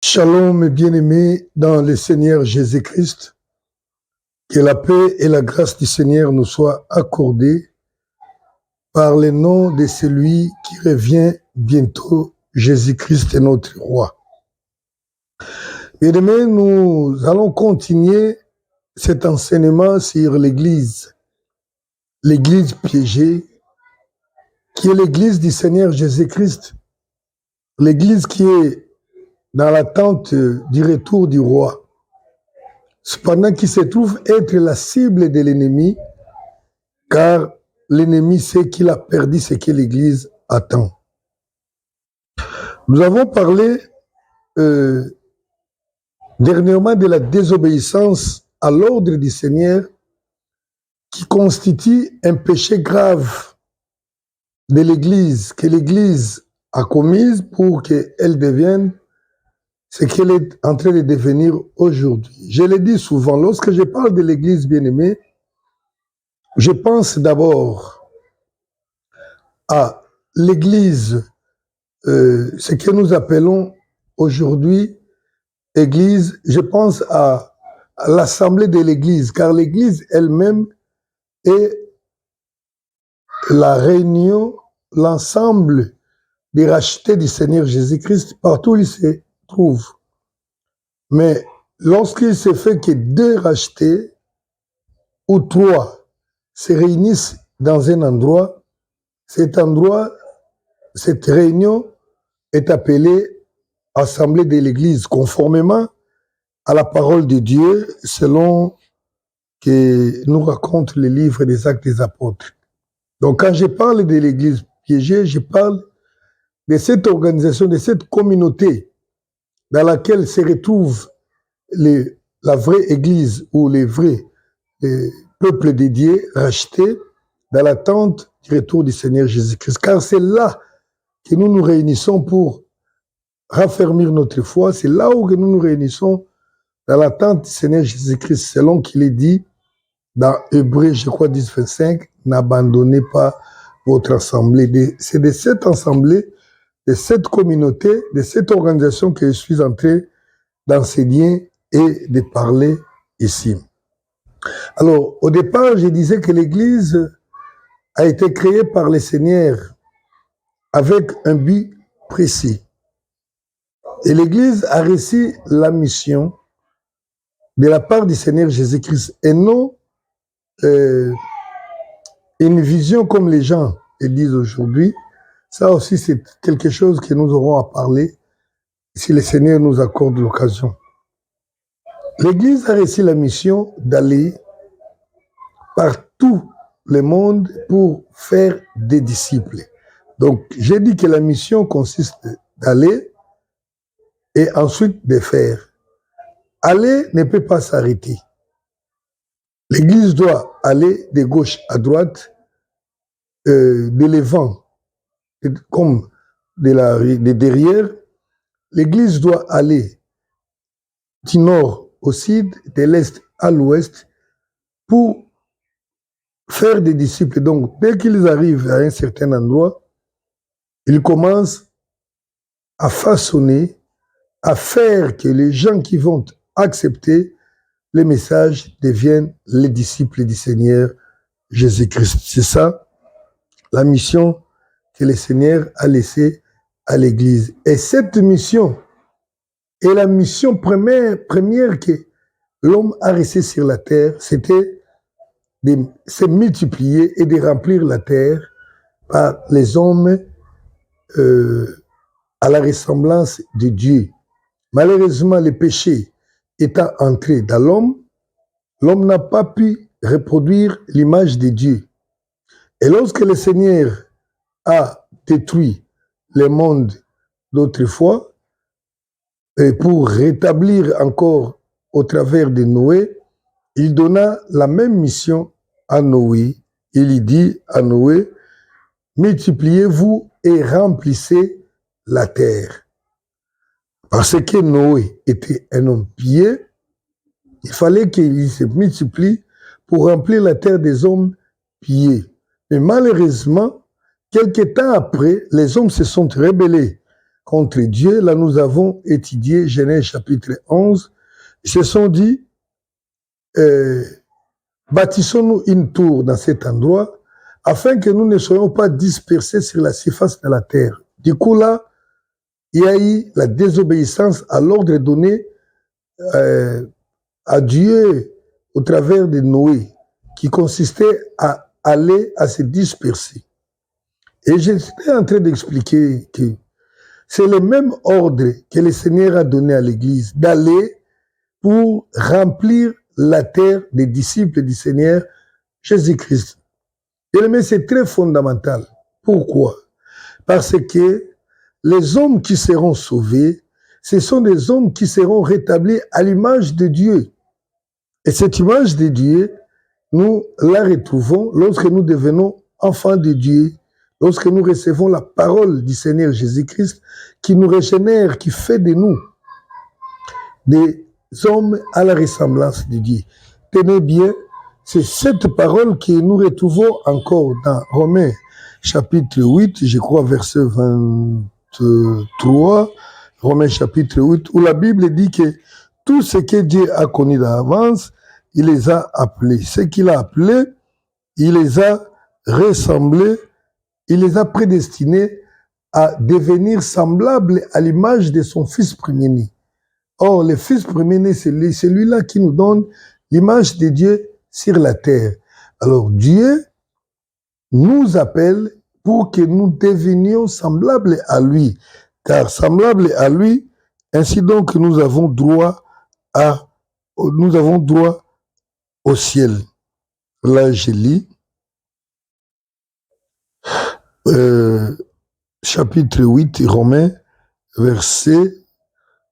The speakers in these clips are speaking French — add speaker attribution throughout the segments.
Speaker 1: Shalom, mes bien-aimés dans le Seigneur Jésus-Christ. Que la paix et la grâce du Seigneur nous soient accordées par le nom de celui qui revient bientôt, Jésus-Christ est notre roi. Bien-aimés, nous allons continuer cet enseignement sur l'Église piégée, qui est l'Église du Seigneur Jésus-Christ, l'Église qui est dans l'attente du retour du roi. Cependant qui se trouve être la cible de l'ennemi, car l'ennemi sait qu'il a perdu ce que l'Église attend. Nous avons parlé dernièrement de la désobéissance à l'ordre du Seigneur qui constitue un péché grave de l'Église, que l'Église a commise pour qu'elle devienne ce qu'elle est en train de devenir aujourd'hui. Je l'ai dit souvent, lorsque je parle de l'Église bien-aimée, je pense d'abord à l'Église, ce que nous appelons aujourd'hui Église. Je pense à l'assemblée de l'Église, car l'Église elle-même est la réunion, l'ensemble des rachetés du Seigneur Jésus-Christ partout où il se trouve. Mais lorsqu'il se fait que 2 rachetés ou 3 se réunissent dans un endroit, cette réunion est appelée Assemblée de l'Église, conformément à la parole de Dieu, selon que nous raconte le livre des Actes des Apôtres. Donc quand je parle de l'Église piégée, je parle de cette organisation, de cette communauté dans laquelle se retrouve la vraie Église ou les vrais peuples dédiés, rachetés, dans l'attente du retour du Seigneur Jésus-Christ. Car c'est là que nous nous réunissons pour raffermir notre foi. C'est là où nous nous réunissons dans l'attente du Seigneur Jésus-Christ, selon qu'il est dit dans Hébreux, je crois, 10, 25, n'abandonnez pas votre assemblée. C'est de cette assemblée, de cette communauté, de cette organisation que je suis en train d'enseigner et de parler ici. Alors, au départ, je disais que l'Église a été créée par le Seigneur avec un but précis. Et l'Église a reçu la mission de la part du Seigneur Jésus-Christ et non une vision comme les gens le disent aujourd'hui. Ça aussi, c'est quelque chose que nous aurons à parler si le Seigneur nous accorde l'occasion. L'Église a reçu la mission d'aller par tout le monde pour faire des disciples. Donc, j'ai dit que la mission consiste d'aller et ensuite de faire. Aller ne peut pas s'arrêter. L'Église doit aller de gauche à droite, de l'avant comme de derrière. L'Église doit aller du nord au sud, de l'est à l'ouest, pour faire des disciples. Donc, dès qu'ils arrivent à un certain endroit, ils commencent à façonner, à faire que les gens qui vont accepter les messages deviennent les disciples du Seigneur Jésus-Christ. C'est ça, la mission que le Seigneur a laissée à l'Église. Et cette mission est la mission première que l'homme a reçue sur la terre, c'était de se multiplier et de remplir la terre par les hommes à la ressemblance de Dieu. Malheureusement, le péché étant entré dans l'homme, l'homme n'a pas pu reproduire l'image de Dieu. Et lorsque le Seigneur a détruit le monde d'autrefois, et pour rétablir encore au travers de Noé, il donna la même mission à Noé. Il dit à Noé, multipliez-vous et remplissez la terre. Parce que Noé était un homme pieux, il fallait qu'il se multiplie pour remplir la terre des hommes pieux. Mais malheureusement, quelque temps après, les hommes se sont rebellés contre Dieu. Là, nous avons étudié Genèse chapitre 11. Ils se sont dit, bâtissons-nous une tour dans cet endroit afin que nous ne soyons pas dispersés sur la surface de la terre. Du coup, là, il y a eu la désobéissance à l'ordre donné à Dieu au travers de Noé, qui consistait à aller à se disperser. Et j'étais en train d'expliquer que c'est le même ordre que le Seigneur a donné à l'Église, d'aller pour remplir la terre des disciples du Seigneur Jésus-Christ. Et c'est très fondamental. Pourquoi? Parce que les hommes qui seront sauvés, ce sont des hommes qui seront rétablis à l'image de Dieu. Et cette image de Dieu, nous la retrouvons lorsque nous devenons enfants de Dieu, lorsque nous recevons la parole du Seigneur Jésus-Christ qui nous régénère, qui fait de nous des hommes à la ressemblance de Dieu. Tenez bien, c'est cette parole que nous retrouvons encore dans Romains chapitre 8, je crois verset 23, Romains chapitre 8, où la Bible dit que tout ce que Dieu a connu d'avance, il les a appelés. Ce qu'il a appelés, il les a ressemblés, il les a prédestinés à devenir semblables à l'image de son Fils premier-né. Or, le Fils premier-né, c'est celui-là qui nous donne l'image de Dieu sur la terre. Alors, Dieu nous appelle pour que nous devenions semblables à lui. Car semblables à lui, ainsi donc nous avons droit au ciel. Là, je lis chapitre 8, Romains, verset,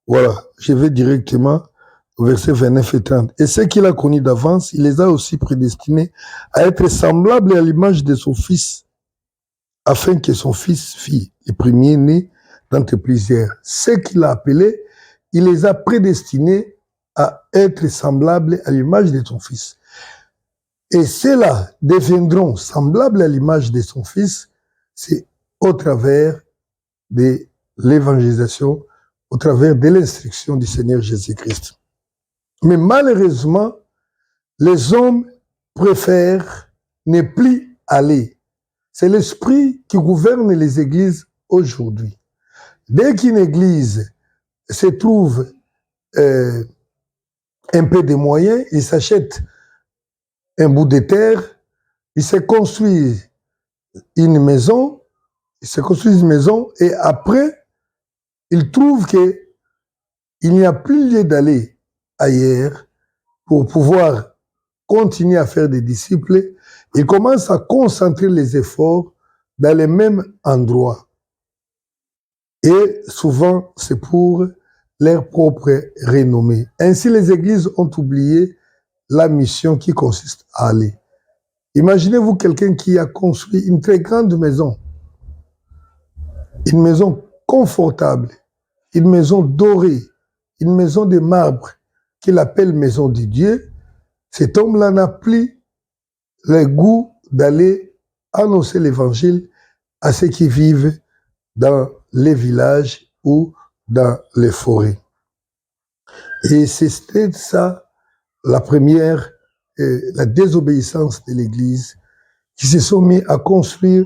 Speaker 1: voilà, je vais directement au verset 29 et 30. Et ce qu'il a connu d'avance, il les a aussi prédestinés à être semblables à l'image de son Fils, afin que son Fils fît le premier-né d'entre plusieurs. Ce qu'il a appelé, il les a prédestinés à être semblables à l'image de son Fils. Et ceux-là deviendront semblables à l'image de son Fils, c'est au travers de l'évangélisation, au travers de l'instruction du Seigneur Jésus-Christ. Mais malheureusement, les hommes préfèrent ne plus aller. C'est l'esprit qui gouverne les églises aujourd'hui. Dès qu'une église se trouve un peu de moyens, ils s'achètent un bout de terre, ils se construisent une maison, et après, ils trouvent qu'il n'y a plus lieu d'aller ailleurs pour pouvoir continuer à faire des disciples. Ils commencent à concentrer les efforts dans les mêmes endroits. Et souvent, c'est pour leur propre renommée. Ainsi, les églises ont oublié la mission qui consiste à aller. Imaginez-vous quelqu'un qui a construit une très grande maison, une maison confortable, une maison dorée, une maison de marbre, qu'il appelle maison de Dieu. Cet homme-là n'a plus le goût d'aller annoncer l'évangile à ceux qui vivent dans les villages ou dans les forêts. Et c'était ça la première, la désobéissance de l'Église, qui se sont mis à construire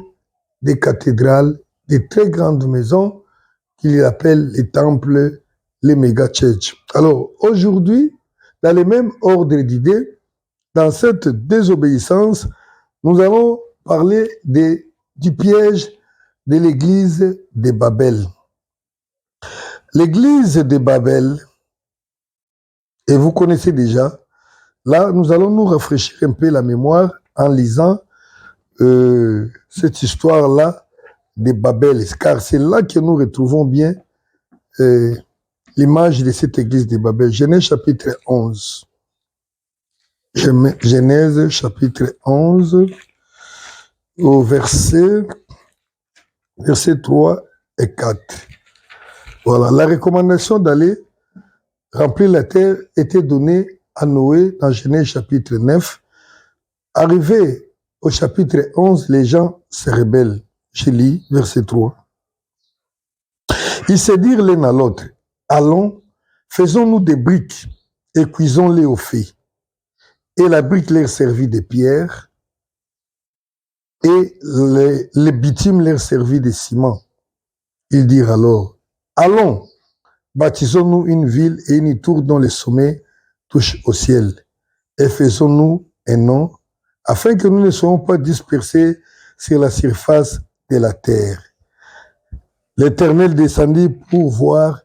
Speaker 1: des cathédrales, des très grandes maisons qu'il appelle les temples, les méga-churches. Alors aujourd'hui, dans le même ordre d'idées, dans cette désobéissance, nous allons parler du piège de l'église de Babel. L'église de Babel, et vous connaissez déjà, là, nous allons nous rafraîchir un peu la mémoire en lisant cette histoire-là de Babel, car c'est là que nous retrouvons bien l'image de cette église de Babel. Genèse chapitre 11. Genèse chapitre 11, au verset 3 et 4. Voilà, la recommandation d'aller remplir la terre était donnée à Noé dans Genèse chapitre 9. Arrivé au chapitre 11, les gens se rebellent. Je lis verset 3. Ils se dirent l'un à l'autre, allons, faisons-nous des briques et cuisons-les au feu. Et la brique leur servit de pierre et les bitumes leur servit de ciment. Ils dirent alors, allons, bâtissons-nous une ville et une tour dont les sommets touchent au ciel. Et faisons-nous un nom, afin que nous ne soyons pas dispersés sur la surface de la terre. L'Éternel descendit pour voir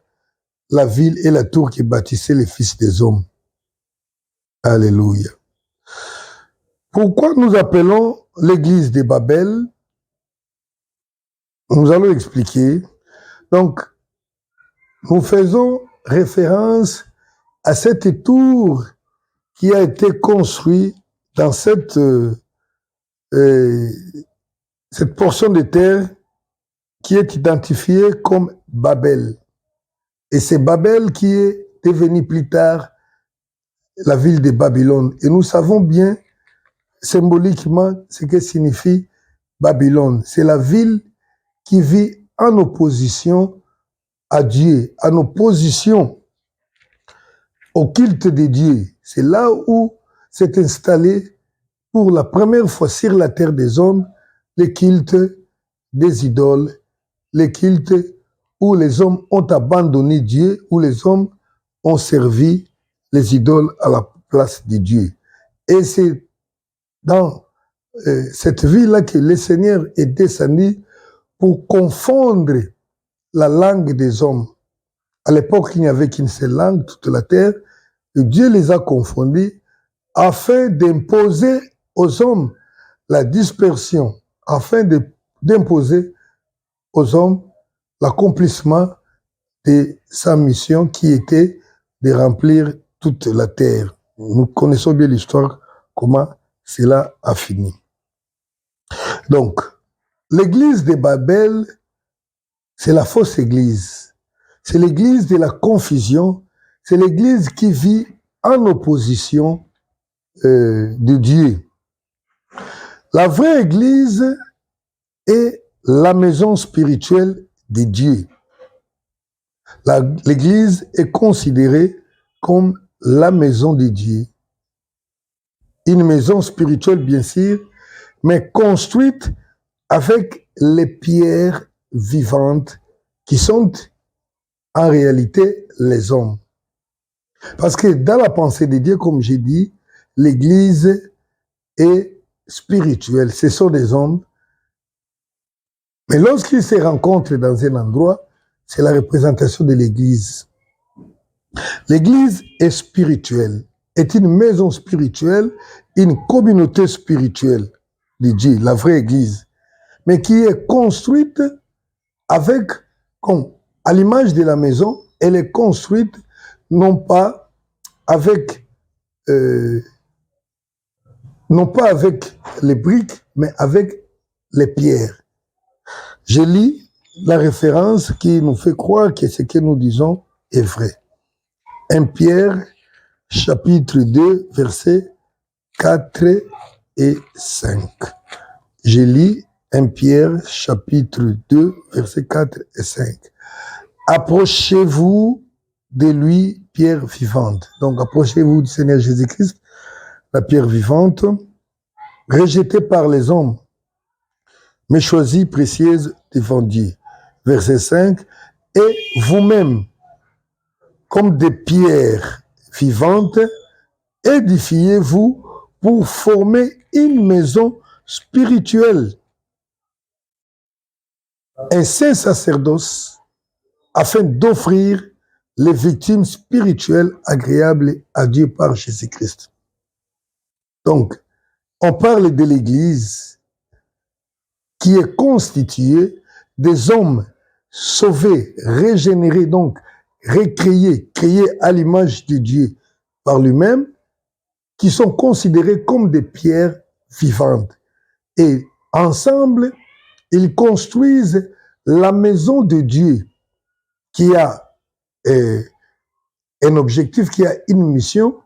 Speaker 1: la ville et la tour qui bâtissaient les fils des hommes. Alléluia. Pourquoi nous appelons l'église de Babel? Nous allons expliquer. Donc, nous faisons référence à cette tour qui a été construite dans cette portion de terre qui est identifiée comme Babel. Et c'est Babel qui est devenu plus tard la ville de Babylone. Et nous savons bien symboliquement ce que signifie Babylone. C'est la ville qui vit en opposition à Dieu, en opposition au culte de Dieu. C'est là où s'est installé pour la première fois sur la terre des hommes le culte des idoles, le culte où les hommes ont abandonné Dieu, où les hommes ont servi les idoles à la place de Dieu. Et c'est dans cette ville-là que le Seigneur est descendu pour confondre la langue des hommes. À l'époque, il n'y avait qu'une seule langue, toute la terre, et Dieu les a confondus afin d'imposer aux hommes la dispersion, afin d'imposer aux hommes l'accomplissement de sa mission qui était de remplir toute la terre. Nous connaissons bien l'histoire, comment cela a fini. Donc, l'église de Babel, c'est la fausse église. C'est l'église de la confusion. C'est l'église qui vit en opposition de Dieu. La vraie église est la maison spirituelle de Dieu. L'église est considérée comme la maison de Dieu. Une maison spirituelle, bien sûr, mais construite avec les pierres vivantes qui sont en réalité les hommes. Parce que dans la pensée de Dieu, comme j'ai dit, l'église est spirituelle. Ce sont des hommes. Mais lorsqu'ils se rencontrent dans un endroit, c'est la représentation de l'église. L'église est spirituelle, est une maison spirituelle, une communauté spirituelle de Dieu, la vraie église, mais qui est construite avec, comme à l'image de la maison, elle est construite non pas avec les briques, mais avec les pierres. Je lis la référence qui nous fait croire que ce que nous disons est vrai. 1 Pierre, chapitre 2, versets 4 et 5. Je lis 1 Pierre, chapitre 2, versets 4 et 5. Approchez-vous de lui, pierre vivante. Donc, approchez-vous du Seigneur Jésus-Christ, la pierre vivante, rejetée par les hommes, mais choisie précieuse devant Dieu. Verset 5. Et vous-même, comme des pierres vivantes, édifiez-vous pour former une maison spirituelle, un saint sacerdoce, afin d'offrir les victimes spirituelles agréables à Dieu par Jésus-Christ. Donc, on parle de l'Église qui est constituée des hommes sauvés, régénérés, donc recréés, créés à l'image de Dieu par lui-même, qui sont considérés comme des pierres vivantes. Et ensemble, ils construisent la maison de Dieu qui a un objectif, qui a une mission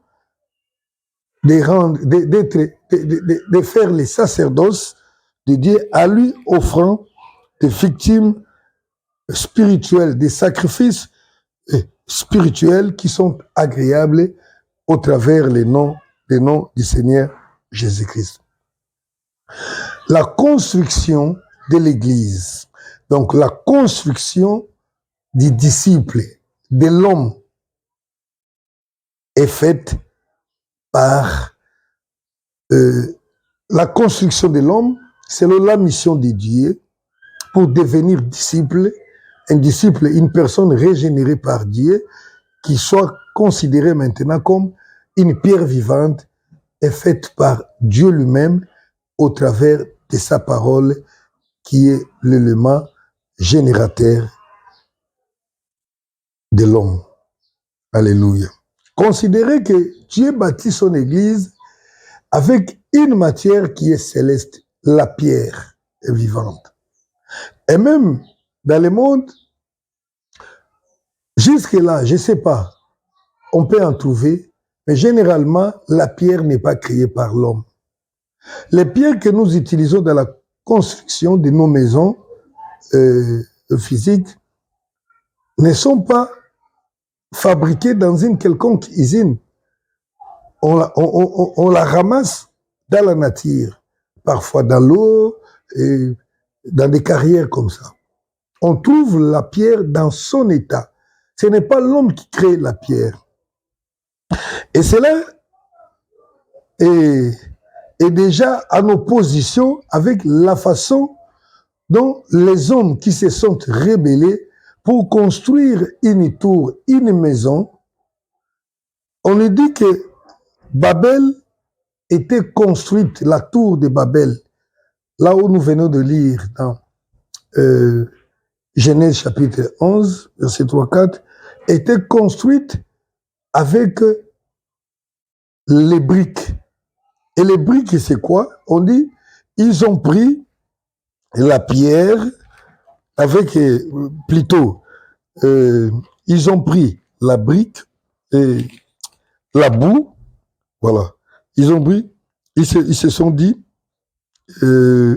Speaker 1: de faire les sacerdoces de Dieu à lui offrant des victimes spirituels, des sacrifices spirituels qui sont agréables au travers des noms du Seigneur Jésus-Christ. La construction de l'Église, donc la construction du disciple, de l'homme, est faite par la construction de l'homme, selon la mission de Dieu, pour devenir disciple, un disciple, une personne régénérée par Dieu, qui soit considérée maintenant comme une pierre vivante, est faite par Dieu lui-même au travers de sa parole, qui est l'élément générateur de l'homme. Alléluia. Considérez que Dieu bâtit son Église avec une matière qui est céleste, la pierre est vivante. Et même dans le monde, jusque-là, je ne sais pas, on peut en trouver, mais généralement, la pierre n'est pas créée par l'homme. Les pierres que nous utilisons dans la construction de nos maisons physiques ne sont pas fabriquées dans une quelconque usine. On la ramasse dans la nature, parfois dans l'eau, et dans des carrières comme ça. On trouve la pierre dans son état. Ce n'est pas l'homme qui crée la pierre. Et cela est déjà en opposition avec la façon dont les hommes qui se sont rebellés pour construire une tour, une maison. On nous dit que Babel était construite, la tour de Babel, là où nous venons de lire dans Genèse chapitre 11, verset 3-4, était construite avec les briques. Et les briques, c'est quoi? On dit, ils ont pris la pierre avec, plutôt, ils ont pris la brique et la boue, voilà. Ils ont pris, ils se sont dit,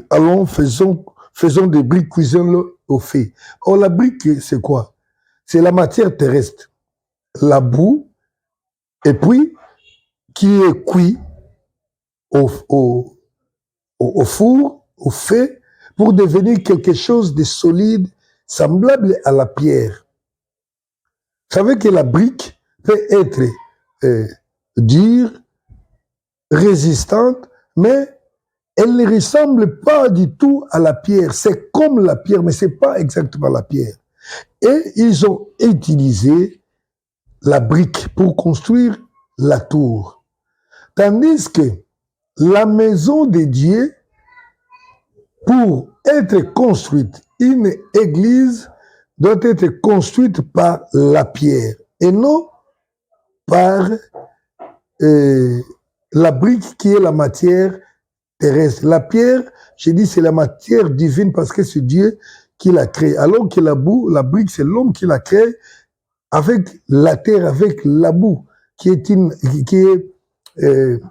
Speaker 1: allons, faisons des briques, cuisons-le au feu. Or, la brique, c'est quoi? C'est la matière terrestre, la boue, et puis, qui est cuit au four, au feu, pour devenir quelque chose de solide, semblable à la pierre. Vous savez que la brique peut être dure, résistante, mais elle ne ressemble pas du tout à la pierre. C'est comme la pierre, mais ce n'est pas exactement la pierre. Et ils ont utilisé la brique pour construire la tour. Tandis que la maison de Dieu, pour être construite, une église doit être construite par la pierre et non par la brique qui est la matière terrestre. La pierre, j'ai dit, c'est la matière divine parce que c'est Dieu qui l'a créée. Alors que la boue, la brique, c'est l'homme qui l'a créée avec la terre, avec la boue, qui est une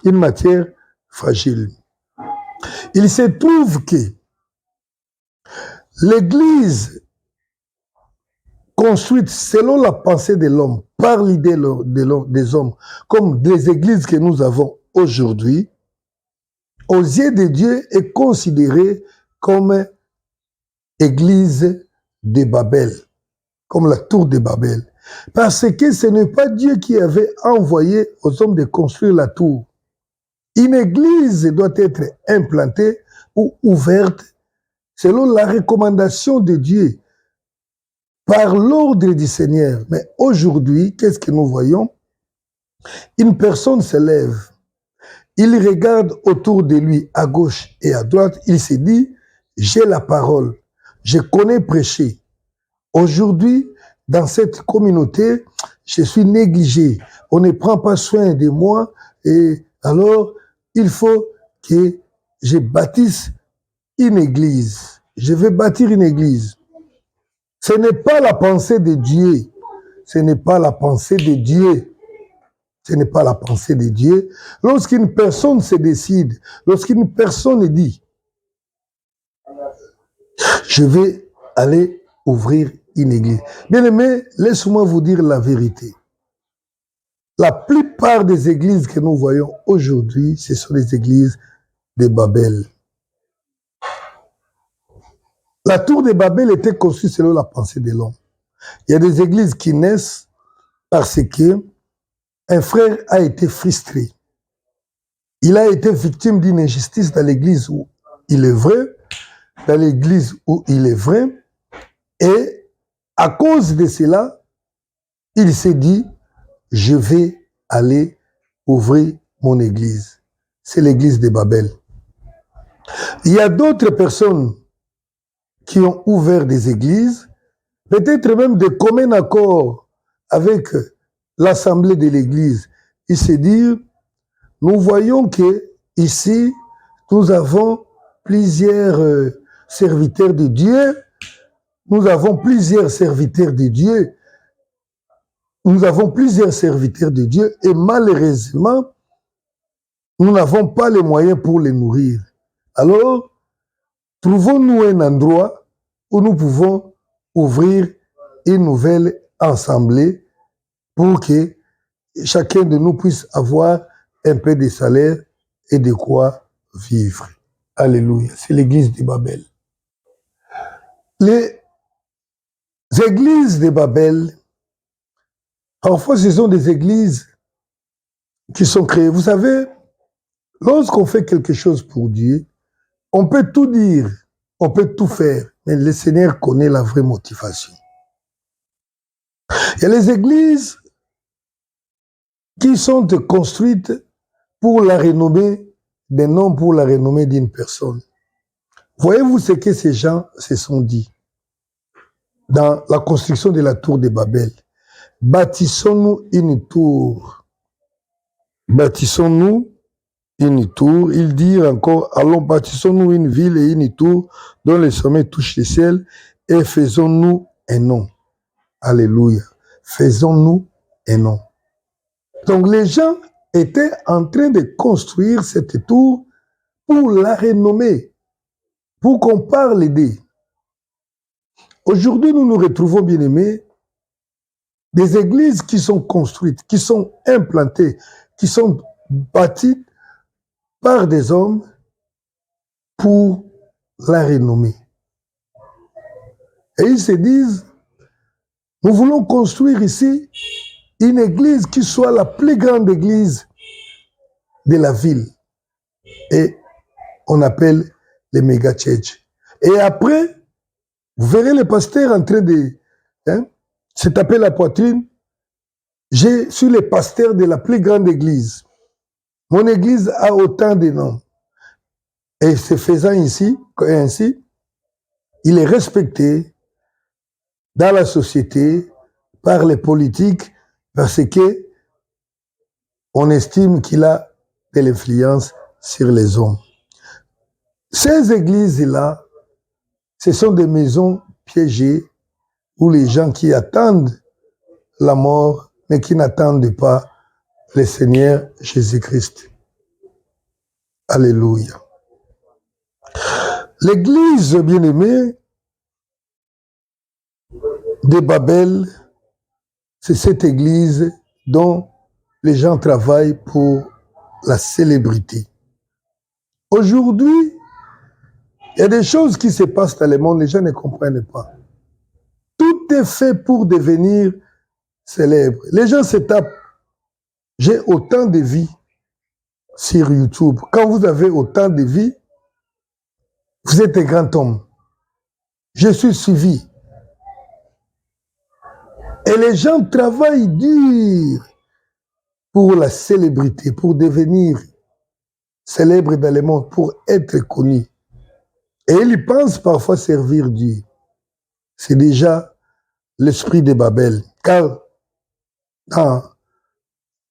Speaker 1: matière fragile. Il se trouve que l'Église construite selon la pensée de l'homme, par l'idée des hommes, comme des églises que nous avons aujourd'hui, aux yeux de Dieu est considérée comme église de Babel, comme la tour de Babel. Parce que ce n'est pas Dieu qui avait envoyé aux hommes de construire la tour. Une église doit être implantée ou ouverte selon la recommandation de Dieu, par l'ordre du Seigneur. Mais aujourd'hui, qu'est-ce que nous voyons? Une personne se lève, il regarde autour de lui, à gauche et à droite, il se dit, j'ai la parole, je connais prêcher. Aujourd'hui, dans cette communauté, je suis négligé, on ne prend pas soin de moi, et alors, il faut que je bâtisse une église. Je vais bâtir une église. Ce n'est pas la pensée de Dieu. Ce n'est pas la pensée de Dieu. Ce n'est pas la pensée de Dieu. Lorsqu'une personne se décide, lorsqu'une personne dit, je vais aller ouvrir une église. Bien aimé, laisse-moi vous dire la vérité. La plupart des églises que nous voyons aujourd'hui, ce sont des églises de Babel. La tour de Babel était construite selon la pensée de l'homme. Il y a des églises qui naissent parce que un frère a été frustré. Il a été victime d'une injustice dans l'église où il est vrai, dans l'église où il est vrai, et à cause de cela, il s'est dit, je vais aller ouvrir mon église. C'est l'église de Babel. Il y a d'autres personnes qui ont ouvert des églises, peut-être même de commun accord avec l'assemblée de l'église. Il s'est dit, nous voyons que ici, nous avons plusieurs serviteurs de Dieu, nous avons plusieurs serviteurs de Dieu, nous avons plusieurs serviteurs de Dieu et malheureusement, nous n'avons pas les moyens pour les nourrir. Alors, trouvons-nous un endroit où nous pouvons ouvrir une nouvelle assemblée pour que chacun de nous puisse avoir un peu de salaire et de quoi vivre. Alléluia. C'est l'église de Babel. Les églises de Babel, parfois ce sont des églises qui sont créées. Vous savez, lorsqu'on fait quelque chose pour Dieu, on peut tout dire, on peut tout faire, mais le Seigneur connaît la vraie motivation. Il y a les églises qui sont construites pour la renommée d'un homme, pour la renommée d'une personne. Voyez-vous ce que ces gens se sont dit dans la construction de la tour de Babel? Bâtissons-nous une tour. Bâtissons-nous une tour. Ils dirent encore, allons, bâtissons-nous une ville et une tour dont les sommets touchent le ciel et faisons-nous un nom. Alléluia. Faisons-nous un nom. Donc les gens étaient en train de construire cette tour pour la renommer, pour qu'on parle d'eux. Aujourd'hui, nous nous retrouvons, bien-aimés, des églises qui sont construites, qui sont implantées, qui sont bâties par des hommes pour la renommer. Et ils se disent, nous voulons construire ici une église qui soit la plus grande église de la ville. Et on appelle les méga church. Et après, vous verrez les pasteurs en train de se taper la poitrine. Je suis le pasteur de la plus grande église. Mon église a autant de noms. Et ce faisant ainsi, il est respecté dans la société par les politiques parce que on estime qu'il a de l'influence sur les hommes. Ces églises-là, ce sont des maisons piégées où les gens qui attendent la mort, mais qui n'attendent pas le Seigneur Jésus-Christ. Alléluia. L'église bien-aimée de Babel, c'est cette église dont les gens travaillent pour la célébrité. Aujourd'hui, il y a des choses qui se passent dans le monde, les gens ne comprennent pas. Tout est fait pour devenir célèbre. Les gens se tapent. J'ai autant de vies sur YouTube. Quand vous avez autant de vies, vous êtes un grand homme. Je suis suivi. Et les gens travaillent dur pour la célébrité, pour devenir célèbre dans le monde, pour être connu. Et ils pensent parfois servir Dieu. C'est déjà l'esprit de Babel. Car dans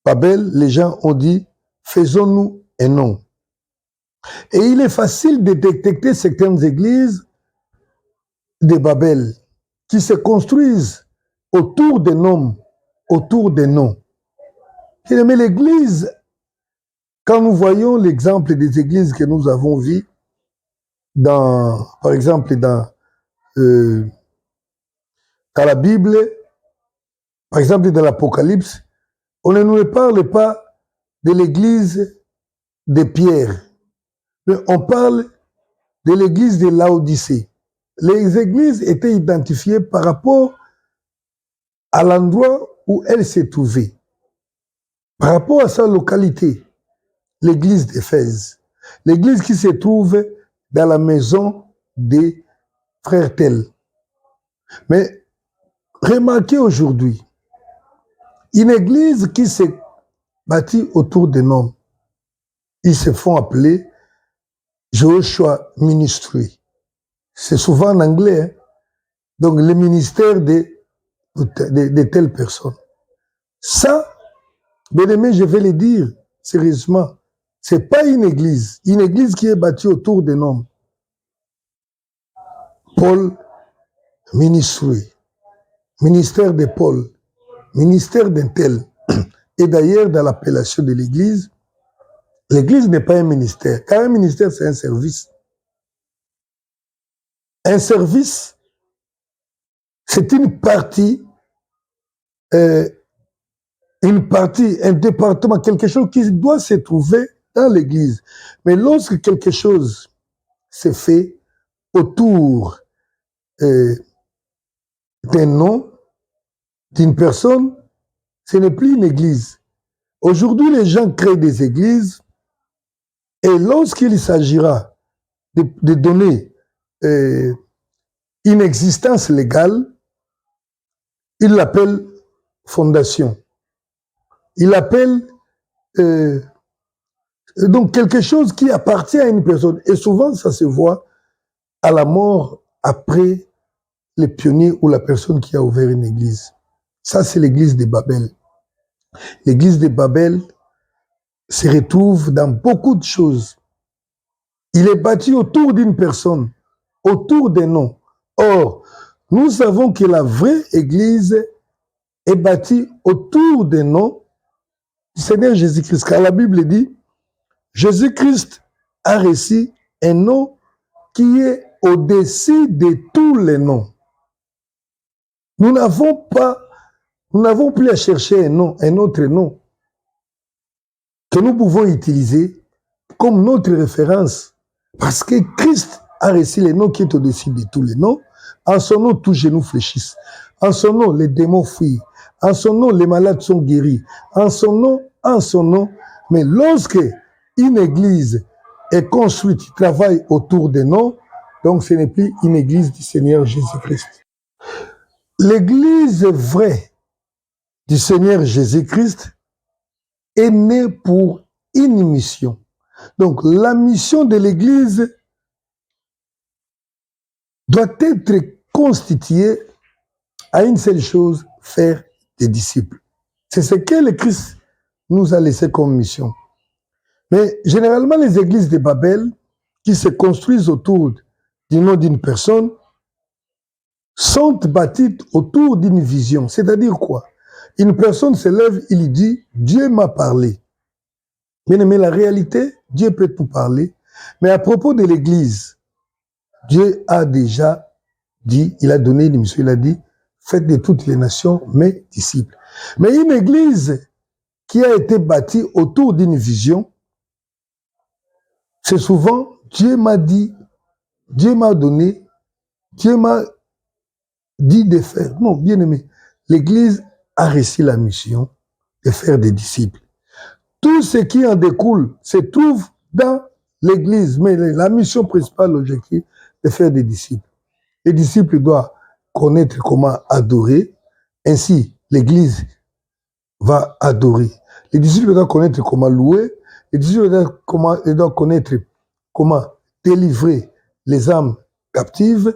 Speaker 1: Babel, les gens ont dit, faisons-nous un nom. Et il est facile de détecter certaines églises de Babel qui se construisent autour des noms, autour des noms. Mais l'église, quand nous voyons l'exemple des églises que nous avons vues, par exemple, dans Dans la Bible, par exemple dans l'Apocalypse, on ne nous parle pas de l'église de Pierre, mais on parle de l'église de Laodicée. Les églises étaient identifiées par rapport à l'endroit où elles se trouvaient, par rapport à sa localité, l'église d'Éphèse, l'église qui se trouve dans la maison des frères tels. Mais remarquez aujourd'hui, une église qui s'est bâtie autour d'un homme, ils se font appeler Joshua Ministry. C'est souvent en anglais, hein? Donc le ministère de telles personnes. Ça, bien aimé, je vais le dire sérieusement, c'est pas une église qui est bâtie autour d'un homme. Paul Ministry, ministère de Paul, ministère d'un tel. Et d'ailleurs, dans l'appellation de l'église n'est pas un ministère, car un ministère, c'est un service. Un service, c'est une partie, un département, quelque chose qui doit se trouver dans l'église. Mais lorsque quelque chose se fait autour d'un nom, d'une personne, ce n'est plus une église. Aujourd'hui, les gens créent des églises et lorsqu'il s'agira de donner une existence légale, ils l'appellent fondation. Ils l'appellent donc quelque chose qui appartient à une personne. Et souvent, ça se voit à la mort après les pionniers ou la personne qui a ouvert une église. Ça, c'est l'église de Babel. L'église de Babel se retrouve dans beaucoup de choses. Il est bâti autour d'une personne, autour d'un nom. Or, nous savons que la vraie église est bâtie autour d'un nom du Seigneur Jésus-Christ. Car la Bible dit, Jésus-Christ a reçu un nom qui est au-dessus de tous les noms. Nous n'avons plus à chercher un autre nom que nous pouvons utiliser comme notre référence. Parce que Christ a reçu le nom qui est au-dessus de tous les noms. En son nom, tous genoux fléchissent. En son nom, les démons fuient. En son nom, les malades sont guéris. En son nom. Mais lorsque une église est construite, qui travaille autour des noms, donc ce n'est plus une église du Seigneur Jésus-Christ. L'église vraie du Seigneur Jésus-Christ est née pour une mission. Donc la mission de l'église doit être constituée à une seule chose, faire des disciples. C'est ce que le Christ nous a laissé comme mission. Mais généralement, les églises de Babel, qui se construisent autour du nom d'une personne, sont bâties autour d'une vision. C'est-à-dire quoi? Une personne se lève, il dit, Dieu m'a parlé. Mais la réalité, Dieu peut nous parler. Mais à propos de l'église, Dieu a déjà dit, il a donné une mission, il a dit, faites de toutes les nations mes disciples. Mais une église qui a été bâtie autour d'une vision, c'est souvent, Dieu m'a dit, Dieu m'a donné, Dieu m'a dit de faire. Non, bien aimé, l'église a reçu la mission de faire des disciples. Tout ce qui en découle se trouve dans l'église, mais la mission principale, l'objectif, de faire des disciples. Les disciples doivent connaître comment adorer, ainsi l'église va adorer. Les disciples doivent connaître comment louer, les disciples doivent connaître comment délivrer les âmes captives,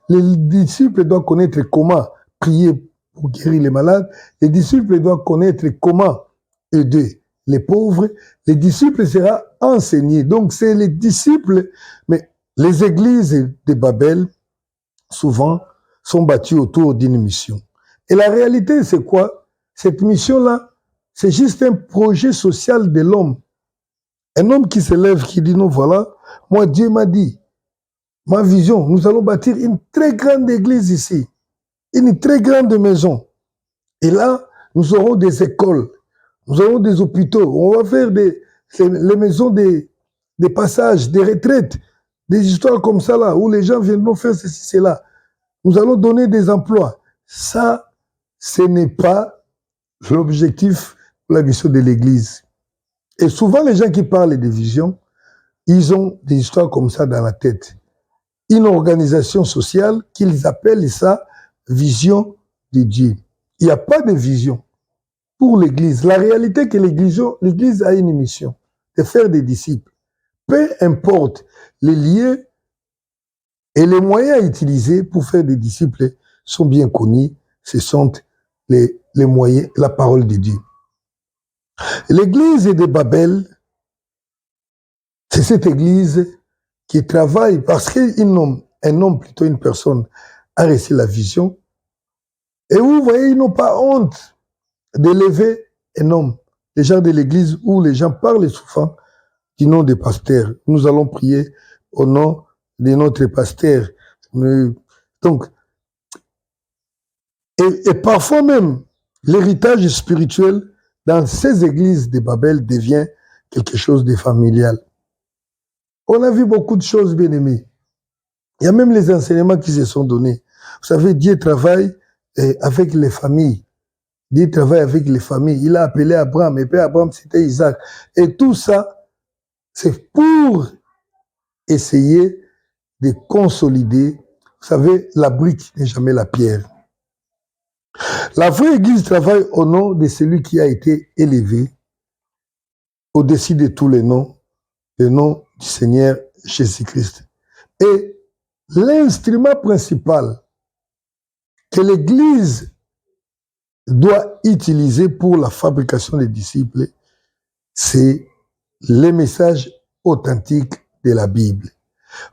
Speaker 1: les disciples doivent connaître comment prier pour guérir les malades, les disciples doivent connaître comment aider les pauvres, les disciples seront enseignés. Donc c'est les disciples, mais les églises de Babel, souvent, sont bâties autour d'une mission. Et la réalité, c'est quoi? Cette mission-là, c'est juste un projet social de l'homme. Un homme qui se lève, qui dit, non, voilà, moi, Dieu m'a dit, ma vision, nous allons bâtir une très grande église ici. une très grande maison. Et là, nous aurons des écoles, nous aurons des hôpitaux, on va faire les maisons des passages, des retraites, des histoires comme ça là, où les gens viendront faire ceci, cela. Nous allons donner des emplois. Ça, ce n'est pas l'objectif pour la mission de l'Église. Et souvent, les gens qui parlent des visions, ils ont des histoires comme ça dans la tête. Une organisation sociale qu'ils appellent ça vision de Dieu. Il n'y a pas de vision pour l'Église. La réalité est que l'Église a une mission de faire des disciples. Peu importe les lieux et les moyens à utiliser pour faire des disciples sont bien connus. Ce sont les moyens, la parole de Dieu. L'église de Babel, c'est cette église qui travaille parce un homme, plutôt une personne, a reçu la vision. Et vous voyez, ils n'ont pas honte d'élever un homme. Les gens de l'église où les gens parlent souvent du nom des pasteurs. Nous allons prier au nom de notre pasteur. Donc, et parfois même, l'héritage spirituel dans ces églises de Babel devient quelque chose de familial. On a vu beaucoup de choses, bien aimées. Il y a même les enseignements qui se sont donnés. Vous savez, Dieu travaille avec les familles. Dieu travaille avec les familles. Il a appelé Abraham, et puis Abraham, c'était Isaac. Et tout ça, c'est pour essayer de consolider. Vous savez, la brique n'est jamais la pierre. La vraie église travaille au nom de celui qui a été élevé au-dessus de tous les noms, le nom du Seigneur Jésus-Christ. Et l'instrument principal que l'Église doit utiliser pour la fabrication des disciples, c'est les messages authentiques de la Bible.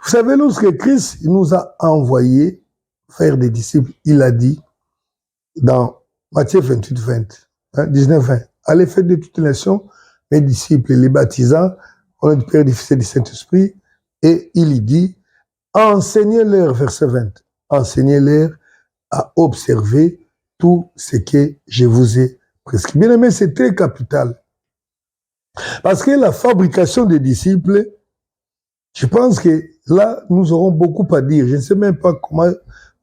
Speaker 1: Vous savez, lorsque Christ nous a envoyés faire des disciples, il a dit dans Matthieu 28, 20, 19, 20, allez faire de toutes les nations mes disciples, les baptisants, au nom du Père, du Fils et du Saint-Esprit, et il y dit, enseignez-leur, verset 20, enseignez-leur à observer tout ce que je vous ai prescrit. Bien aimé, c'est très capital. Parce que la fabrication des disciples, je pense que là, nous aurons beaucoup à dire. Je ne sais même pas comment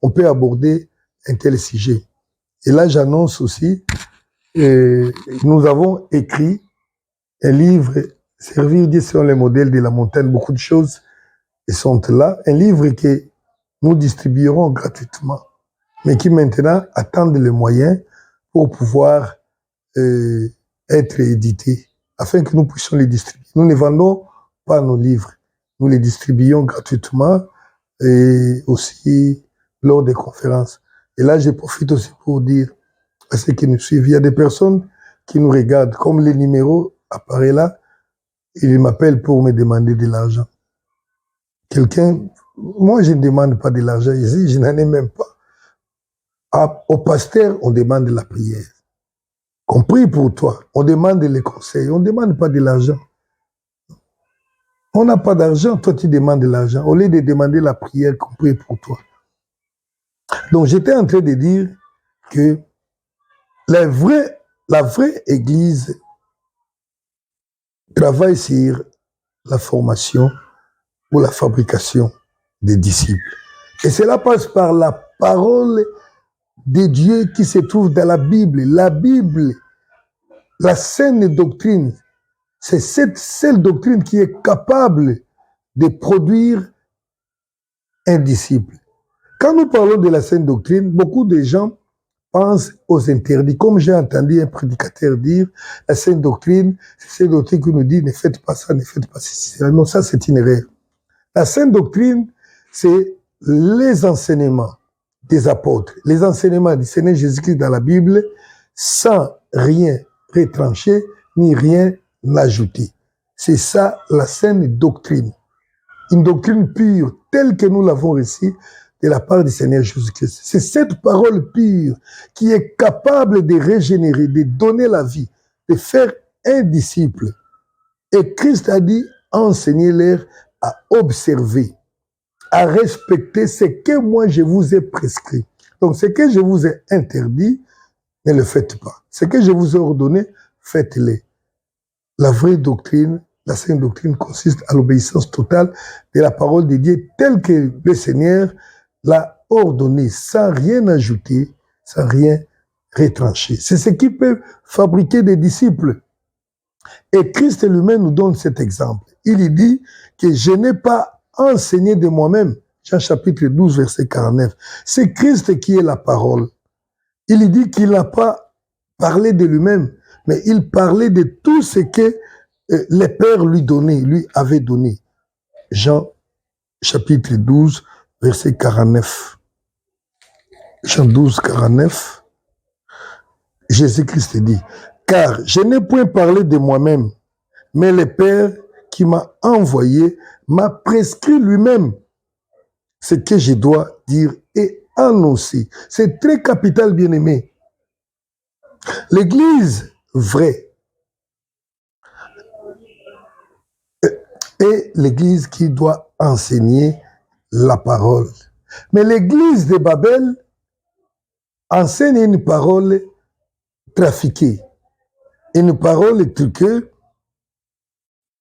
Speaker 1: on peut aborder un tel sujet. Et là, j'annonce aussi, nous avons écrit un livre, Servir Dieu selon les modèles de la montagne, beaucoup de choses sont là. Un livre que nous distribuerons gratuitement, mais qui maintenant attendent les moyens pour pouvoir être édité, afin que nous puissions les distribuer. Nous ne vendons pas nos livres, nous les distribuons gratuitement et aussi lors des conférences. Et là, je profite aussi pour dire à ceux qui nous suivent, il y a des personnes qui nous regardent, comme les numéros apparaissent là, ils m'appellent pour me demander de l'argent. Moi je ne demande pas de l'argent ici, je n'en ai même pas. Au pasteur, on demande la prière. Qu'on prie pour toi, on demande les conseils, on ne demande pas de l'argent. On n'a pas d'argent, toi tu demandes de l'argent, au lieu de demander la prière, qu'on prie pour toi. Donc j'étais en train de dire que la vraie église travaille sur la formation ou la fabrication des disciples. Et cela passe par la parole de Dieu qui se trouve dans la Bible. La Bible, la saine doctrine, c'est cette seule doctrine qui est capable de produire un disciple. Quand nous parlons de la saine doctrine, beaucoup de gens pensent aux interdits. Comme j'ai entendu un prédicateur dire, la saine doctrine, c'est cette doctrine qui nous dit ne faites pas ça, ne faites pas ceci. Non, ça c'est une erreur. La saine doctrine, c'est les enseignements des apôtres, les enseignements du Seigneur Jésus-Christ dans la Bible, sans rien retrancher, ni rien ajouter. C'est ça la saine doctrine. Une doctrine pure, telle que nous l'avons reçue de la part du Seigneur Jésus-Christ. C'est cette parole pure qui est capable de régénérer, de donner la vie, de faire un disciple. Et Christ a dit, enseignez-leur à observer, à respecter ce que moi je vous ai prescrit. Donc, ce que je vous ai interdit, ne le faites pas. Ce que je vous ai ordonné, faites-le. La vraie doctrine, la sainte doctrine consiste à l'obéissance totale de la parole de Dieu telle que le Seigneur l'a ordonnée, sans rien ajouter, sans rien retrancher. C'est ce qui peut fabriquer des disciples. Et Christ lui-même nous donne cet exemple. Il dit que je n'ai pas enseigné de moi-même. Jean chapitre 12, verset 49. C'est Christ qui est la parole. Il dit qu'il n'a pas parlé de lui-même, mais il parlait de tout ce que les pères lui donnaient, lui avaient donné. Jean chapitre 12, verset 49. Jean 12, 49. Jésus-Christ dit, car je n'ai point parlé de moi-même, mais le Père qui m'a envoyé m'a prescrit lui-même ce que je dois dire et annoncer. C'est très capital, bien-aimé. L'Église vraie est l'Église qui doit enseigner la parole. Mais l'Église de Babel enseigne une parole trafiquée, une parole truquée,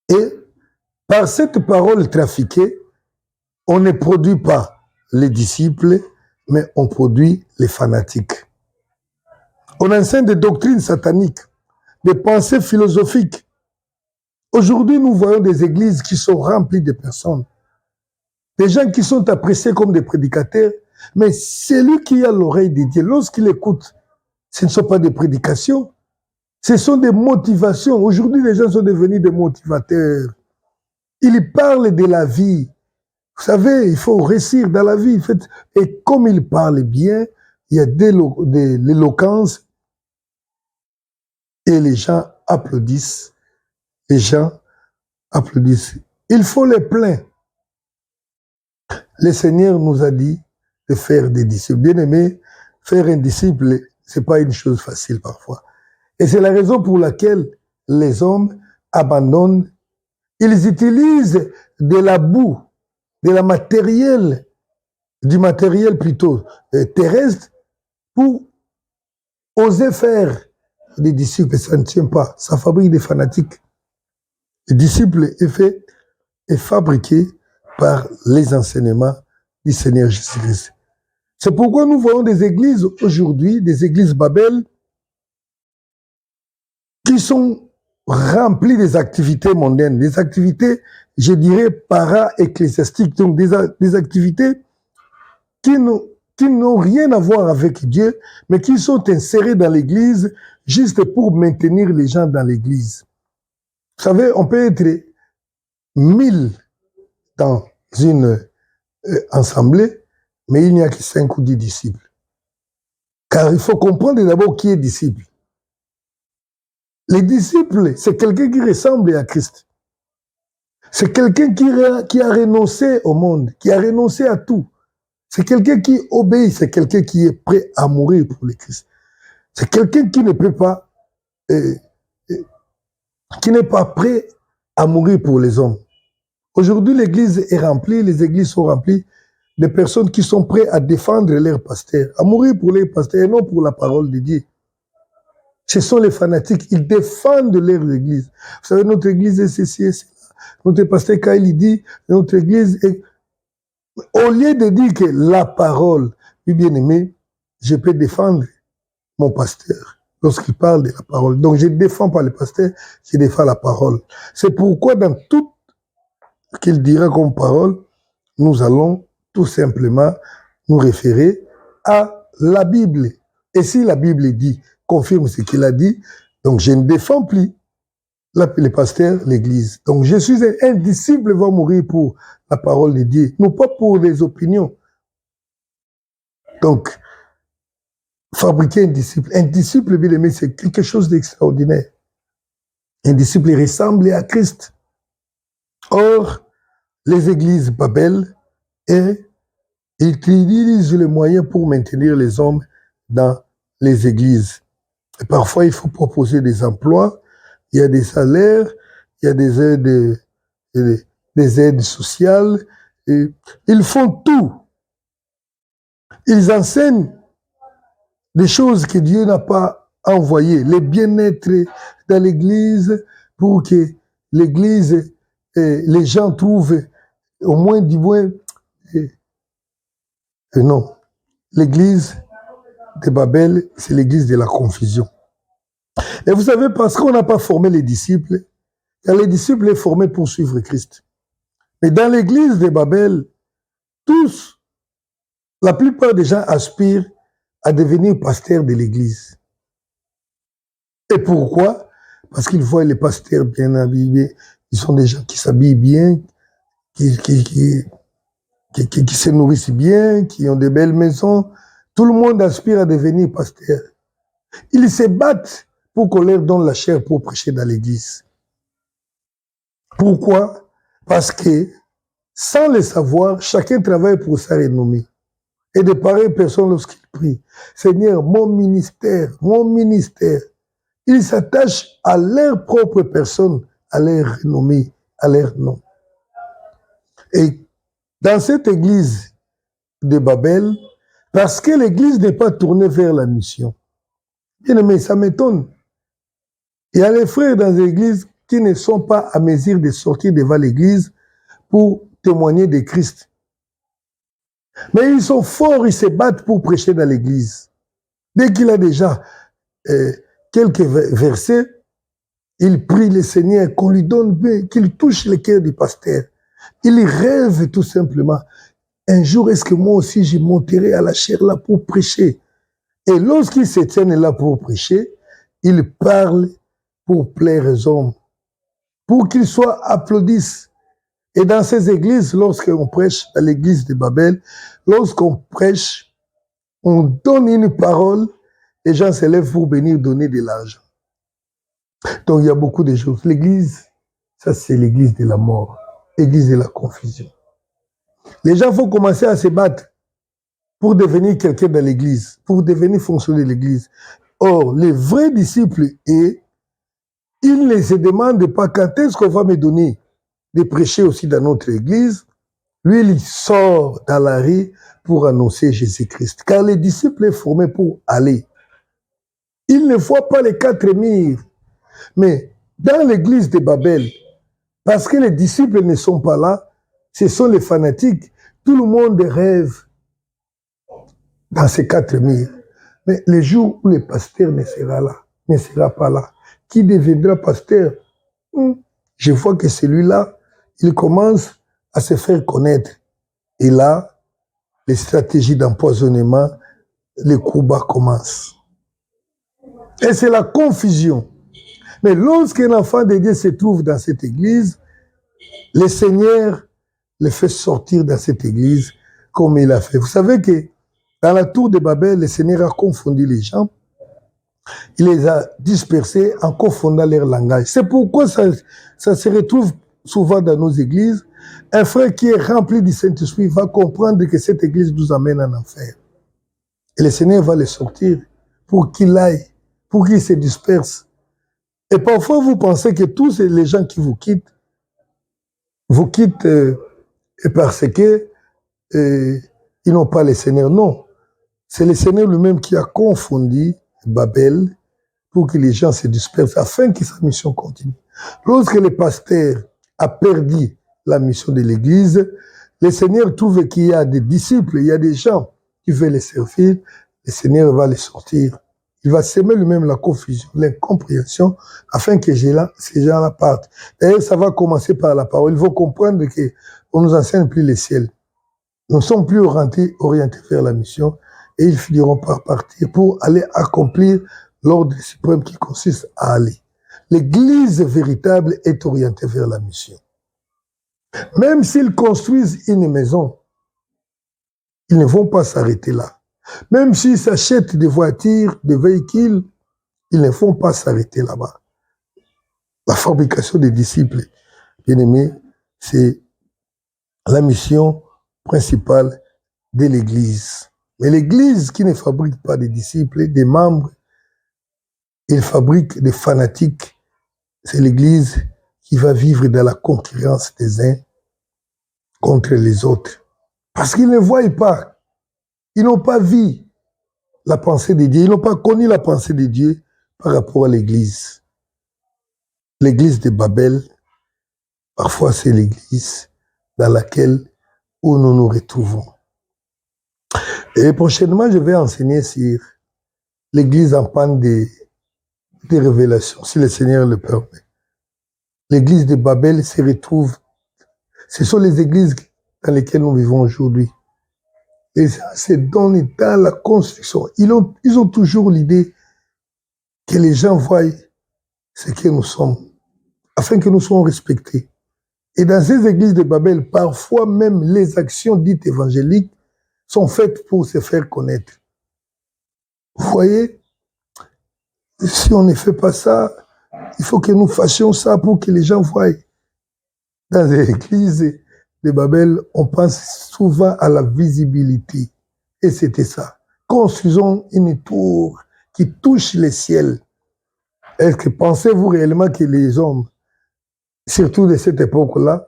Speaker 1: et par cette parole trafiquée, on ne produit pas les disciples, mais on produit les fanatiques. On enseigne des doctrines sataniques, des pensées philosophiques. Aujourd'hui, nous voyons des églises qui sont remplies de personnes, des gens qui sont appréciés comme des prédicateurs, mais celui qui a l'oreille de Dieu, lorsqu'il écoute, ce ne sont pas des prédications, ce sont des motivations. Aujourd'hui, les gens sont devenus des motivateurs. Ils parlent de la vie. Vous savez, il faut réussir dans la vie. Et comme ils parlent bien, il y a de l'éloquence et les gens applaudissent. Les gens applaudissent. Il faut les plaindre. Le Seigneur nous a dit de faire des disciples. Bien aimé, faire un disciple, c'est pas une chose facile parfois. Et c'est la raison pour laquelle les hommes abandonnent. Ils utilisent de la boue, du matériel plutôt terrestre pour oser faire des disciples. Ça ne tient pas. Ça fabrique des fanatiques. Le disciple est fabriqué par les enseignements du Seigneur Jésus-Christ. C'est pourquoi nous voyons des églises aujourd'hui, des églises Babel, qui sont remplies des activités mondaines, des activités, je dirais, para-ecclésiastiques, donc des activités qui n'ont rien à voir avec Dieu, mais qui sont insérées dans l'église juste pour maintenir les gens dans l'église. Vous savez, on peut être 1000 dans une assemblée, mais il n'y a que 5 ou 10 disciples. Car il faut comprendre d'abord qui est disciple. Les disciples, c'est quelqu'un qui ressemble à Christ. C'est quelqu'un qui a renoncé au monde, qui a renoncé à tout. C'est quelqu'un qui obéit, c'est quelqu'un qui est prêt à mourir pour le Christ. C'est quelqu'un qui ne peut pas, qui n'est pas prêt à mourir pour les hommes. Aujourd'hui, l'église est remplie, les églises sont remplies de personnes qui sont prêtes à défendre leur pasteur, à mourir pour leur pasteur et non pour la parole de Dieu. Ce sont les fanatiques, ils défendent leur église. Vous savez, notre église est ceci et cela. Notre pasteur, quand il dit, notre église est... Au lieu de dire que la parole, oui, bien aimé, je peux défendre mon pasteur lorsqu'il parle de la parole. Donc, je ne défends pas le pasteur, je défends la parole. C'est pourquoi dans tout ce qu'il dira comme parole, nous allons tout simplement nous référer à la Bible. Et si la Bible dit, confirme ce qu'il a dit, donc je ne défends plus le pasteur, l'église. Donc je suis un disciple va mourir pour la parole de Dieu, non pas pour les opinions. Donc, fabriquer un disciple, bien aimé, c'est quelque chose d'extraordinaire. Un disciple ressemble à Christ. Or, les églises Babel utilisent les moyens pour maintenir les hommes dans les églises. Et parfois, il faut proposer des emplois, il y a des salaires, il y a des aides sociales. Et ils font tout. Ils enseignent des choses que Dieu n'a pas envoyées, les bien-être dans l'église pour que l'église, les gens trouvent au moins du moins. Non, l'église de Babel, c'est l'église de la confusion. Et vous savez, parce qu'on n'a pas formé les disciples, car les disciples sont formés pour suivre Christ. Mais dans l'église de Babel, tous, la plupart des gens aspirent à devenir pasteurs de l'église. Et pourquoi? Parce qu'ils voient les pasteurs bien habillés. Ils sont des gens qui s'habillent bien, qui se nourrissent bien, qui ont de belles maisons. Tout le monde aspire à devenir pasteur. Ils se battent pour qu'on leur donne la chair pour prêcher dans l'église. Pourquoi? Parce que, sans le savoir, chacun travaille pour sa renommée. Et de pareilles personnes, lorsqu'ils prient, Seigneur, mon ministère, ils s'attachent à leur propre personne, à leur renommée, à leur nom. Et dans cette église de Babel, parce que l'église n'est pas tournée vers la mission, bien aimé, ça m'étonne. Il y a les frères dans l'église qui ne sont pas à mesure de sortir devant l'église pour témoigner de Christ. Mais ils sont forts, ils se battent pour prêcher dans l'église. Dès qu'il a déjà quelques versets, il prie le Seigneur qu'on lui donne, qu'il touche le cœur du pasteur. Il rêve tout simplement. Un jour, est-ce que moi aussi, je monterai à la chair là pour prêcher? Et lorsqu'il se tiennent là pour prêcher, il parle pour plaire aux hommes, pour qu'ils soient applaudissent. Et dans ces églises, lorsqu'on prêche, dans l'église de Babel, lorsqu'on prêche, on donne une parole, les gens se lèvent pour venir donner de l'argent. Donc il y a beaucoup de choses. L'église, ça c'est l'église de la mort, l'église de la confusion. Les gens vont commencer à se battre pour devenir quelqu'un dans l'église, pour devenir fonctionnaire de l'église. Or, les vrais disciples, ils ne se demandent pas quand est-ce qu'on va me donner de prêcher aussi dans notre église. Lui, il sort dans la rue pour annoncer Jésus-Christ. Car les disciples sont formés pour aller. Ils ne voient pas les quatre murs. Mais dans l'église de Babel, parce que les disciples ne sont pas là, ce sont les fanatiques. Tout le monde rêve dans ces quatre murs. Mais le jour où le pasteur ne sera pas là, qui deviendra pasteur? Je vois que celui-là, il commence à se faire connaître. Et là, les stratégies d'empoisonnement, les combats commencent. Et c'est la confusion. Mais lorsqu'un enfant de Dieu se trouve dans cette église, le Seigneur le fait sortir dans cette église comme il a fait. Vous savez que dans la tour de Babel, le Seigneur a confondu les gens. Il les a dispersés en confondant leur langage. C'est pourquoi ça se retrouve souvent dans nos églises. Un frère qui est rempli du Saint-Esprit va comprendre que cette église nous amène en enfer. Et le Seigneur va les sortir pour qu'il aille, pour qu'il se disperse. Et parfois, vous pensez que tous les gens qui vous quittent parce que ils n'ont pas le Seigneur. Non, c'est le Seigneur lui-même qui a confondu Babel pour que les gens se dispersent afin que sa mission continue. Lorsque le pasteur a perdu la mission de l'église, le Seigneur trouve qu'il y a des disciples, il y a des gens qui veulent les servir, le Seigneur va les sortir. Il va semer lui-même la confusion, l'incompréhension, afin que ces gens-là partent. D'ailleurs, ça va commencer par la parole. Ils vont comprendre qu'on ne nous enseigne plus le ciel. Nous ne sommes plus orientés vers la mission et ils finiront par partir pour aller accomplir l'ordre suprême qui consiste à aller. L'église véritable est orientée vers la mission. Même s'ils construisent une maison, ils ne vont pas s'arrêter là. Même s'ils s'achètent des voitures, des véhicules, ils ne vont pas s'arrêter là-bas. La fabrication des disciples, bien aimés, c'est la mission principale de l'Église. Mais l'Église qui ne fabrique pas des disciples, des membres, il fabrique des fanatiques. C'est l'Église qui va vivre dans la concurrence des uns contre les autres. Parce qu'ils ne voient pas, ils n'ont pas vu la pensée de Dieu. Ils n'ont pas connu la pensée de Dieu par rapport à l'Église. L'Église de Babel, parfois c'est l'Église dans laquelle où nous nous retrouvons. Et prochainement, je vais enseigner sur l'Église en panne des révélations, si le Seigneur le permet. L'Église de Babel se retrouve, ce sont les églises dans lesquelles nous vivons aujourd'hui. Et ça, c'est dans la construction. Ils ont toujours l'idée que les gens voient ce que nous sommes, afin que nous soyons respectés. Et dans ces églises de Babel, parfois même les actions dites évangéliques sont faites pour se faire connaître. Vous voyez, si on ne fait pas ça, il faut que nous fassions ça pour que les gens voient. Dans les églises de Babel, on pense souvent à la visibilité. Et c'était ça. Construisons une tour qui touche les ciels. Est-ce que pensez-vous réellement que les hommes, surtout de cette époque-là,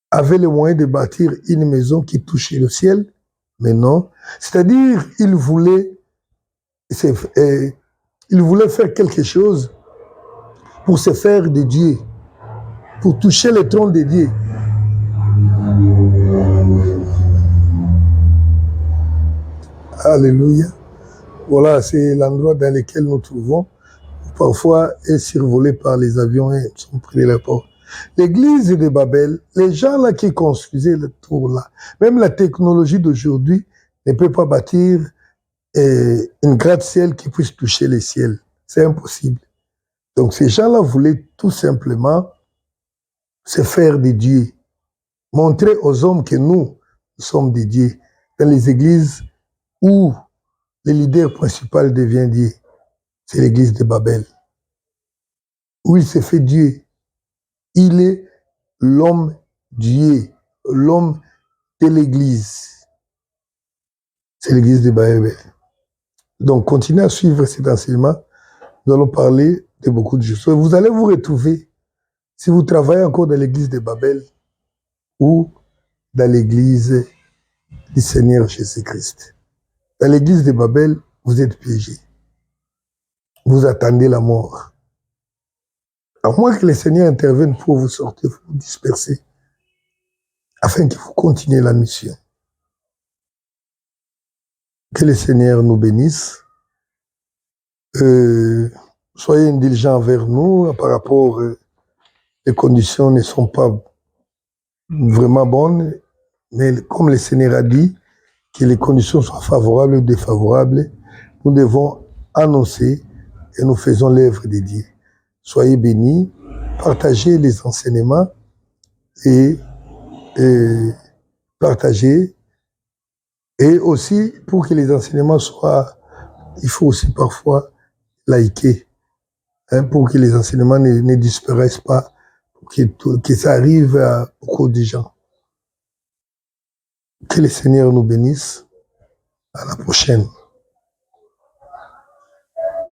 Speaker 1: avaient le moyen de bâtir une maison qui touchait le ciel? Mais non. C'est-à-dire, ils voulaient faire quelque chose pour se faire de Dieu, pour toucher le trône de Dieu. Alléluia. Voilà, c'est l'endroit dans lequel nous trouvons. Parfois est survolé par les avions et sont pris de la porte. L'église de Babel, les gens là qui construisaient le tour là, même la technologie d'aujourd'hui ne peut pas bâtir une gratte-ciel qui puisse toucher les ciels. C'est impossible. Donc ces gens-là voulaient tout simplement se faire des dieux, montrer aux hommes que nous sommes des dieux. Dans les églises où le leader principal devient Dieu, c'est l'église de Babel, où il se fait Dieu. Il est l'homme Dieu, l'homme de l'église. C'est l'église de Babel. Donc, continuez à suivre cet enseignement. Nous allons parler de beaucoup de choses. Vous allez vous retrouver, si vous travaillez encore dans l'église de Babel ou dans l'église du Seigneur Jésus-Christ. Dans l'église de Babel, vous êtes piégés. Vous attendez la mort. À moins que le Seigneur intervienne pour vous sortir, vous disperser, afin que vous continuiez la mission. Que le Seigneur nous bénisse. Soyez indulgents envers nous par rapport, les conditions ne sont pas vraiment bonnes, mais comme le Seigneur a dit, que les conditions soient favorables ou défavorables, nous devons annoncer et nous faisons l'œuvre de Dieu. Soyez bénis, partagez les enseignements et partagez. Et aussi, pour que les enseignements soient, il faut aussi parfois liker, pour que les enseignements ne disparaissent pas, pour que ça arrive à beaucoup de gens. Que le Seigneur nous bénisse. À la prochaine.